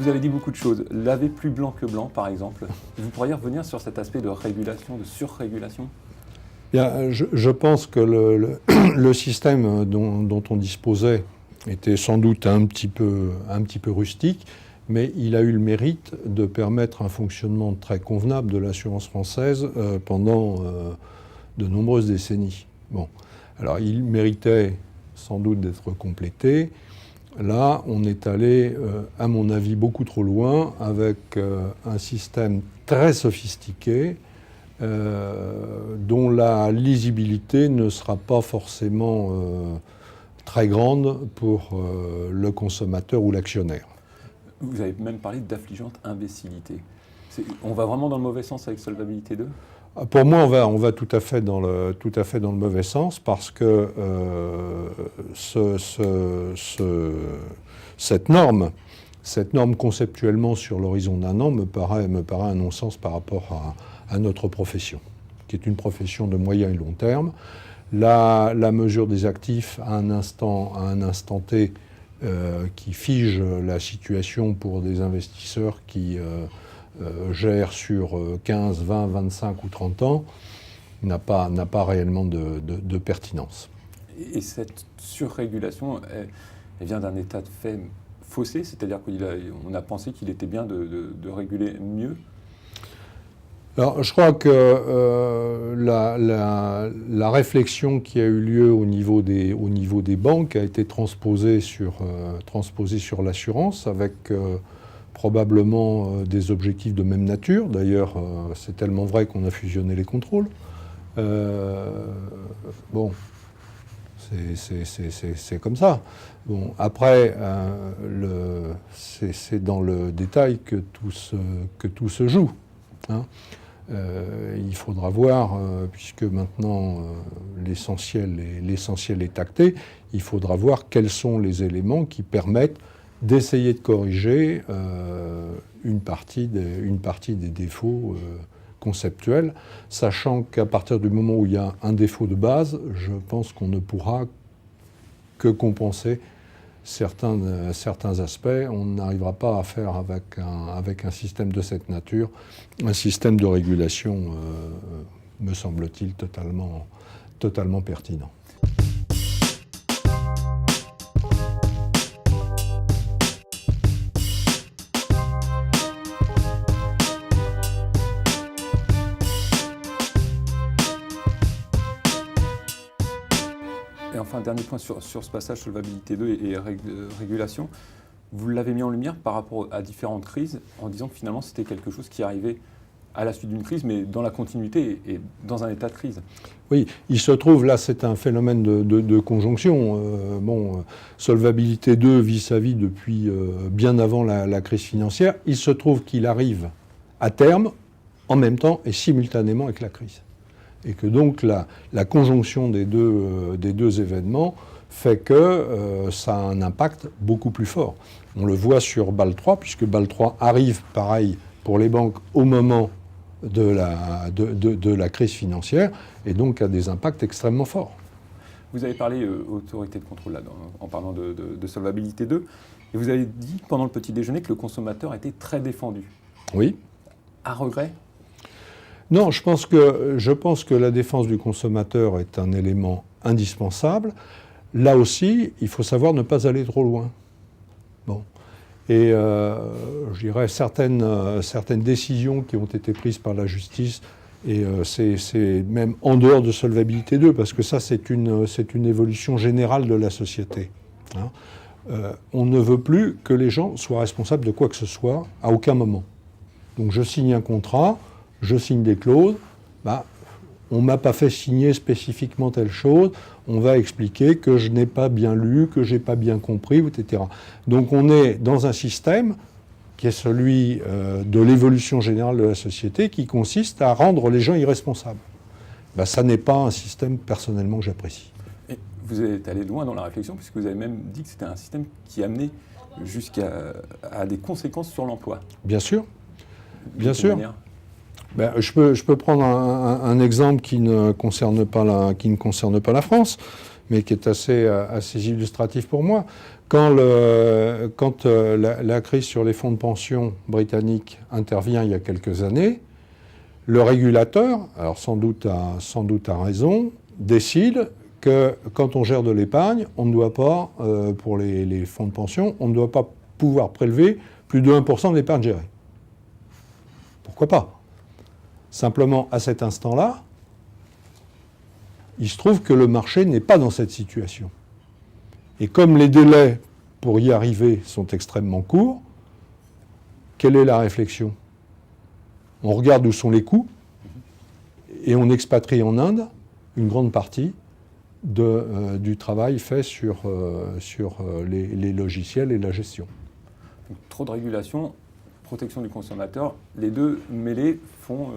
Vous avez dit beaucoup de choses. Laver plus blanc que blanc, par exemple. Vous pourriez revenir sur cet aspect de régulation, de surrégulation? Bien, je pense que le système dont on disposait était sans doute un petit peu rustique, mais il a eu le mérite de permettre un fonctionnement très convenable de l'assurance française pendant de nombreuses décennies. Bon. Alors, il méritait sans doute d'être complété. Là, on est allé, à mon avis, beaucoup trop loin avec un système très sophistiqué dont la lisibilité ne sera pas forcément très grande pour le consommateur ou l'actionnaire. Vous avez même parlé d'affligeante imbécilité. On va vraiment dans le mauvais sens avec Solvabilité 2? Pour moi, on va tout à fait dans le mauvais sens parce que cette norme conceptuellement sur l'horizon d'un an me paraît un non-sens par rapport à notre profession, qui est une profession de moyen et long terme. La mesure des actifs à un instant T qui fige la situation pour des investisseurs qui gère sur 15, 20, 25 ou 30 ans, n'a pas réellement de pertinence. Et cette surrégulation, elle vient d'un état de fait faussé, c'est-à-dire qu'on a pensé qu'il était bien de réguler mieux? Alors, je crois que la réflexion qui a eu lieu au niveau des banques a été transposée sur l'assurance avec probablement des objectifs de même nature. D'ailleurs, c'est tellement vrai qu'on a fusionné les contrôles. Bon, c'est comme ça. Bon, après, c'est dans le détail que tout se joue. Hein. Il faudra voir, puisque maintenant l'essentiel est acté, il faudra voir quels sont les éléments qui permettent d'essayer de corriger une partie des défauts conceptuels, sachant qu'à partir du moment où il y a un défaut de base, je pense qu'on ne pourra que compenser certains aspects. On n'arrivera pas à faire avec un système de cette nature, un système de régulation, me semble-t-il, totalement pertinent. Et enfin, dernier point sur ce passage Solvabilité 2 et régulation. Vous l'avez mis en lumière par rapport à différentes crises en disant que finalement c'était quelque chose qui arrivait à la suite d'une crise, mais dans la continuité et dans un état de crise. Oui, il se trouve, là c'est un phénomène de conjonction. Solvabilité 2 vit sa vie depuis bien avant la crise financière. Il se trouve qu'il arrive à terme, en même temps et simultanément avec la crise. Et que donc la conjonction des deux événements fait que ça a un impact beaucoup plus fort. On le voit sur BAL 3, puisque BAL 3 arrive, pareil, pour les banques au moment de la crise financière, et donc a des impacts extrêmement forts. Vous avez parlé autorité de contrôle là, en parlant de Solvabilité 2, et vous avez dit pendant le petit déjeuner que le consommateur était très défendu. Oui. À regret ? Non, je pense que la défense du consommateur est un élément indispensable. Là aussi, il faut savoir ne pas aller trop loin. Bon. Et je dirais certaines décisions qui ont été prises par la justice, et c'est même en dehors de Solvabilité 2, parce que ça c'est une évolution générale de la société. Hein. On ne veut plus que les gens soient responsables de quoi que ce soit à aucun moment. Donc je signe un contrat, je signe des clauses, on ne m'a pas fait signer spécifiquement telle chose, on va expliquer que je n'ai pas bien lu, que je n'ai pas bien compris, etc. Donc on est dans un système qui est celui de l'évolution générale de la société, qui consiste à rendre les gens irresponsables. Ça n'est pas un système personnellement que j'apprécie. Et vous êtes allé loin dans la réflexion, puisque vous avez même dit que c'était un système qui amenait jusqu'à des conséquences sur l'emploi. Bien sûr. Bien sûr. Je peux prendre un exemple qui ne concerne pas la France, mais qui est assez illustratif pour moi. Quand la crise sur les fonds de pension britanniques intervient il y a quelques années, le régulateur, alors sans doute à raison, décide que quand on gère de l'épargne, on ne doit pas, pour les fonds de pension, on ne doit pas pouvoir prélever plus de 1% de l'épargne gérée. Pourquoi pas ? Simplement, à cet instant-là, il se trouve que le marché n'est pas dans cette situation. Et comme les délais pour y arriver sont extrêmement courts, quelle est la réflexion ? On regarde où sont les coûts et on expatrie en Inde une grande partie du travail fait sur les logiciels et la gestion. Donc, trop de régulation, protection du consommateur, les deux mêlés font...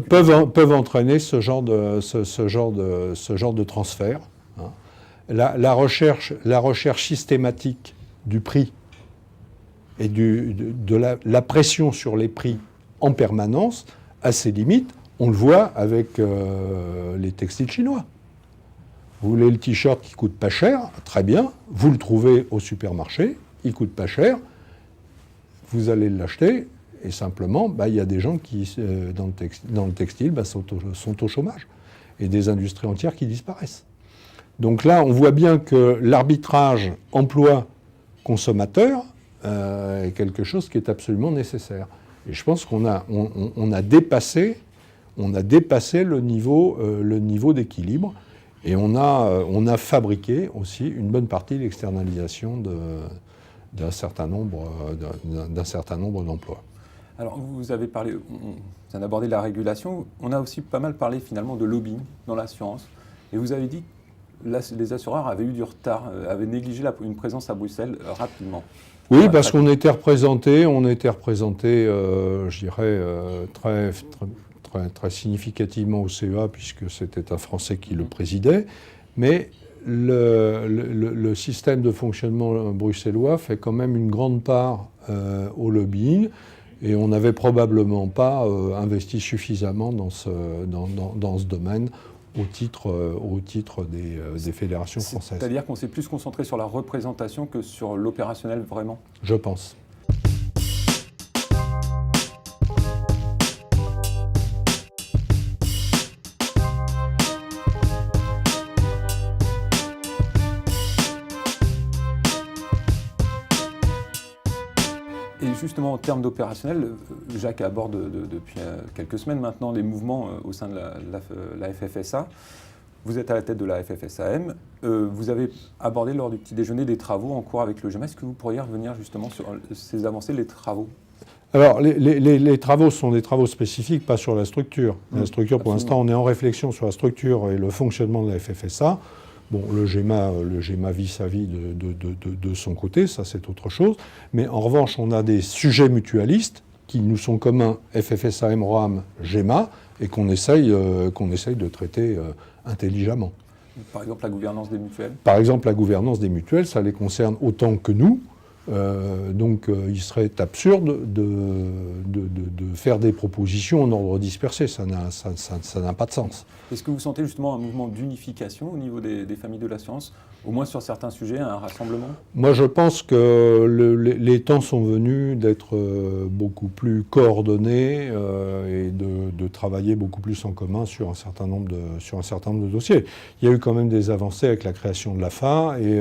peuvent entraîner ce genre de transfert. Hein. La recherche systématique du prix et de la pression sur les prix en permanence a ses limites. On le voit avec les textiles chinois. Vous voulez le t-shirt qui coûte pas cher, très bien, vous le trouvez au supermarché, il coûte pas cher, vous allez l'acheter, et simplement, il y a des gens qui, dans le textile, sont au chômage, et des industries entières qui disparaissent. Donc là, on voit bien que l'arbitrage emploi-consommateur est quelque chose qui est absolument nécessaire. Et je pense qu'on a dépassé le niveau d'équilibre, et on a fabriqué aussi une bonne partie de l'externalisation d'un certain nombre d'emplois. Alors, vous avez abordé la régulation. On a aussi pas mal parlé finalement de lobbying dans l'assurance. Et vous avez dit que les assureurs avaient eu du retard, avaient négligé une présence à Bruxelles rapidement. Oui, parce qu'on était représenté, je dirais, très significativement au CEA, puisque c'était un Français qui le présidait. Mais le système de fonctionnement bruxellois fait quand même une grande part au lobbying, et on n'avait probablement pas investi suffisamment dans ce domaine au titre des fédérations françaises. C'est-à-dire qu'on s'est plus concentré sur la représentation que sur l'opérationnel vraiment ? Je pense. Et justement, en termes d'opérationnel, Jacques aborde depuis quelques semaines maintenant les mouvements au sein de la FFSA. Vous êtes à la tête de la FFSAM. Vous avez abordé lors du petit déjeuner des travaux en cours avec le GEMA. Est-ce que vous pourriez revenir justement sur ces avancées, les travaux ? Alors, les travaux sont des travaux spécifiques, pas sur la structure. La structure, pour l'instant, on est en réflexion sur la structure et le fonctionnement de la FFSA. Bon, le GEMA vit sa vie de son côté, ça c'est autre chose. Mais en revanche, on a des sujets mutualistes qui nous sont communs, FFSAM, RAM, GEMA, et qu'on essaye de traiter intelligemment. Par exemple, la gouvernance des mutuelles ? Par exemple, la gouvernance des mutuelles, ça les concerne autant que nous. Donc il serait absurde de faire des propositions en ordre dispersé, ça n'a pas de sens. Est-ce que vous sentez justement un mouvement d'unification au niveau des familles de l'assurance, au moins sur certains sujets, un rassemblement ? Moi je pense que les temps sont venus d'être beaucoup plus coordonnés et de travailler beaucoup plus en commun sur un certain nombre de dossiers. Il y a eu quand même des avancées avec la création de l'AFA et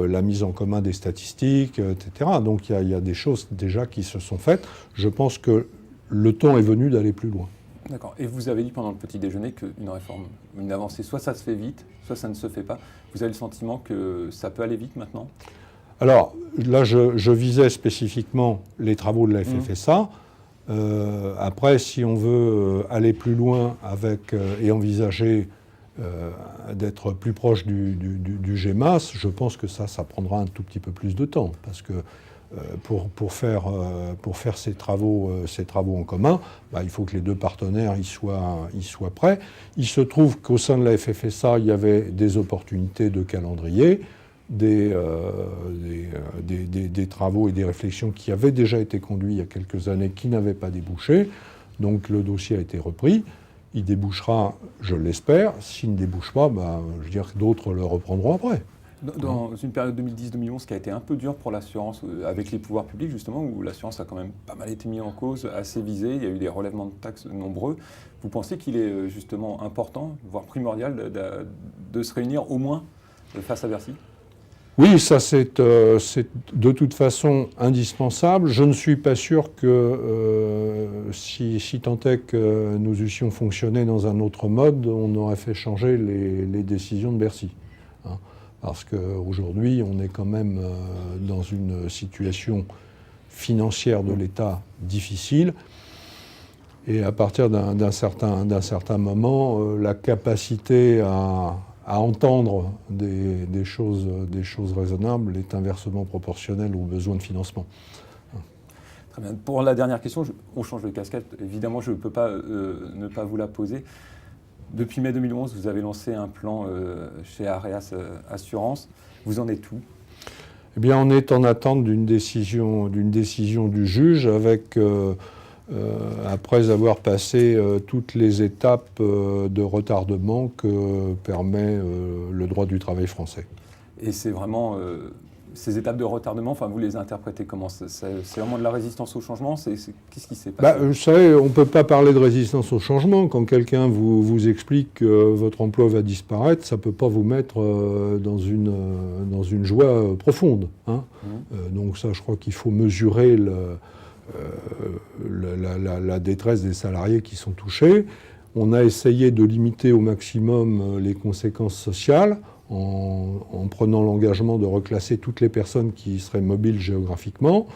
la mise en commun des statistiques, etc. Donc il y a des choses déjà qui se sont faites. Je pense que le temps est venu d'aller plus loin. D'accord. Et vous avez dit pendant le petit déjeuner qu'une réforme, une avancée, soit ça se fait vite, soit ça ne se fait pas. Vous avez le sentiment que ça peut aller vite maintenant ? Alors là, je visais spécifiquement les travaux de la FFSA. Après, si on veut aller plus loin et envisager d'être plus proche du GEMA, je pense que ça prendra un tout petit peu plus de temps, parce que pour faire ces travaux en commun, il faut que les deux partenaires y soient prêts. Il se trouve qu'au sein de la FFSA, il y avait des opportunités de calendrier, des travaux et des réflexions qui avaient déjà été conduits il y a quelques années, qui n'avaient pas débouché. Donc le dossier a été repris. Il débouchera, je l'espère. S'il ne débouche pas, je veux dire que d'autres le reprendront après. Dans une période 2010-2011 qui a été un peu dure pour l'assurance, avec les pouvoirs publics justement, où l'assurance a quand même pas mal été mise en cause, assez visée, il y a eu des relèvements de taxes nombreux, vous pensez qu'il est justement important, voire primordial, de se réunir au moins face à Bercy ? Oui, ça c'est de toute façon indispensable. Je ne suis pas sûr que si tant est que nous eussions fonctionné dans un autre mode, on aurait fait changer les décisions de Bercy. Hein. Parce qu'aujourd'hui, on est quand même dans une situation financière de l'État difficile. Et à partir d'un certain moment, la capacité à entendre des choses raisonnables est inversement proportionnelle aux besoins de financement. Très bien. Pour la dernière question, on change de casquette. Évidemment, je ne peux pas ne pas vous la poser. Depuis mai 2011, vous avez lancé un plan chez Areas Assurance. Vous en êtes où ? Eh bien, on est en attente d'une décision du juge avec... après avoir passé toutes les étapes de retardement que permet le droit du travail français. Et c'est vraiment ces étapes de retardement, enfin vous les interprétez comment ? C'est vraiment de la résistance au changement ? Qu'est-ce qui s'est passé ? Vous savez, on ne peut pas parler de résistance au changement. Quand quelqu'un vous explique que votre emploi va disparaître, ça ne peut pas vous mettre dans une joie profonde. Hein. Donc ça, je crois qu'il faut mesurer la détresse des salariés qui sont touchés. On a essayé de limiter au maximum les conséquences sociales en prenant l'engagement de reclasser toutes les personnes qui seraient mobiles géographiquement.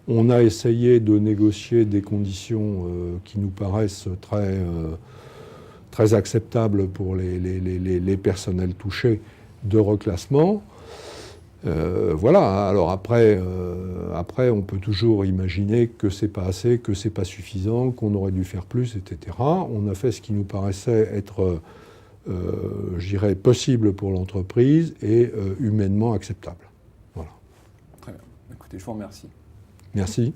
On a essayé de négocier des conditions qui nous paraissent très acceptables pour les personnels touchés de reclassement. Voilà, alors après, on peut toujours imaginer que c'est pas assez, que c'est pas suffisant, qu'on aurait dû faire plus, etc. On a fait ce qui nous paraissait être, je dirais, possible pour l'entreprise et humainement acceptable. Voilà. Très bien. Écoutez, je vous remercie. Merci.